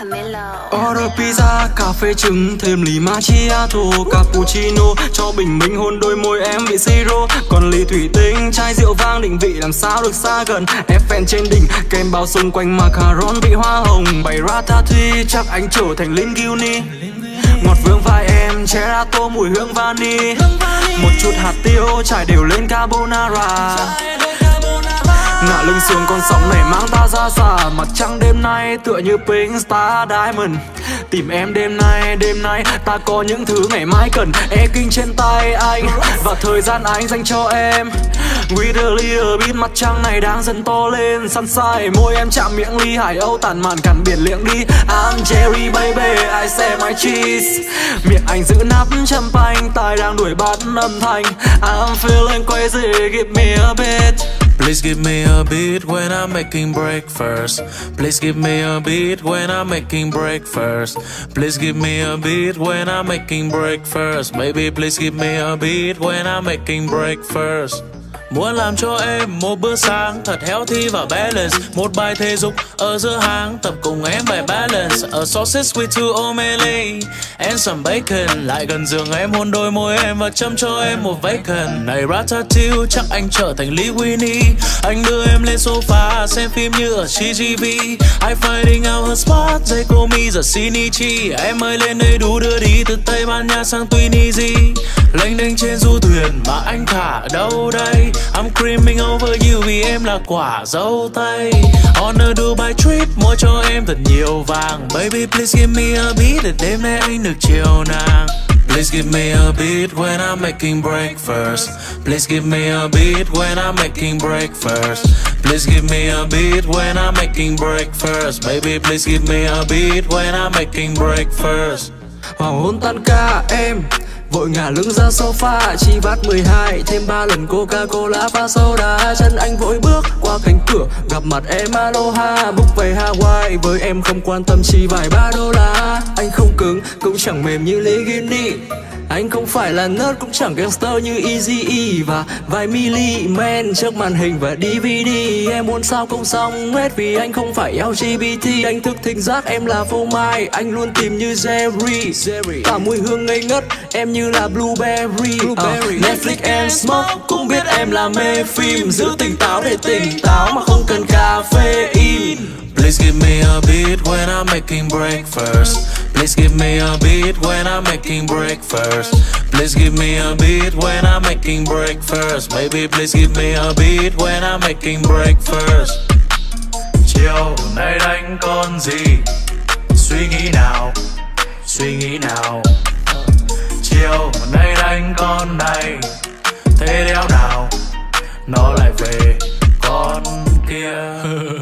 Order pizza, cà phê trứng, thêm ly macchiato, cappuccino, cho bình minh hôn đôi môi em bị siro. Còn ly thủy tinh, chai rượu vang định vị làm sao được xa gần. Eiffel trên đỉnh, kem bao xung quanh macaron vị hoa hồng. Bày ratatouille, chắc anh trở thành Linguini. Ngọt vương vai em, gelato mùi hương vani. Một chút hạt tiêu trải đều lên carbonara. Ngả lưng xuống con sóng này mang ta ra xa. Mặt trăng đêm nay tựa như Pink Star Diamond. Tìm em đêm nay ta có những thứ ngày mai cần. E kinh trên tay anh và thời gian anh dành cho em. With a little bit, mặt trăng này đang dần to lên. Sunshine, môi em chạm miệng ly hải âu tàn màn cản biển liệng đi. I'm Jerry baby, I say my cheese. Miệng anh giữ nắp champagne, tai đang đuổi bắt âm thanh. I'm feeling crazy, give me a bit. Please give me a beat when I'm making breakfast. Please give me a beat when I'm making breakfast. Please give me a beat when I'm making breakfast. Baby, please give me a beat when I'm making breakfast. Muốn làm cho em một bữa sáng thật healthy và balance. Một bài thể dục ở giữa hàng, tập cùng em bài balance. A sausage with two omelette and some bacon. Lại gần giường em hôn đôi môi em và châm cho em một bacon. Này ratatouille, chắc anh trở thành Linguini. Anh đưa em lên sofa xem phim như ở CGV. I finding out her spot, they call me the Shinichi. Em ơi lên đây đủ đưa đi từ Tây Ban Nha sang Tunisia. Lênh đênh trên du thuyền mà anh thả đâu đây? I'm creaming over you vì em là quả dâu tây. On a Dubai trip mua cho em thật nhiều vàng. Baby please give me a beat để đêm nay anh được chiều nàng. Please give me a beat when I'm making breakfast. Please give me a beat when I'm making breakfast. Please give me a beat when I'm making breakfast. Baby please give me a beat when I'm making breakfast. Hoàng hôn tan ca em vội ngả lưng ra sofa, chi vát 12 thêm 3 lần Coca-Cola và soda. Chân anh vội bước qua cánh cửa, gặp mặt em aloha. Book về Hawaii với em không quan tâm chi vài $3. Anh không cứng cũng chẳng mềm như Lamborghini. Anh không phải là nerd cũng chẳng gangster như Eazy-E. Và vài milli men trước màn hình và DVD. Em muốn sao không xong hết vì anh không phải LGBT. Anh thức thính giác em là phô mai, anh luôn tìm như Jerry. Cả mùi hương ngây ngất em như là blueberry. Netflix and smoke cũng biết em là mê phim. Giữ tỉnh táo để tỉnh táo mà không cần caffeine. Please give me a beat when I'm making breakfast. Please give me a beat when I'm making breakfast. Please give me a beat when I'm making breakfast. Baby please give me a beat when I'm making breakfast. Chiều nay đánh con gì? Suy nghĩ nào? Suy nghĩ nào? Chiều nay đánh con này, thế đéo nào nó lại về con kia.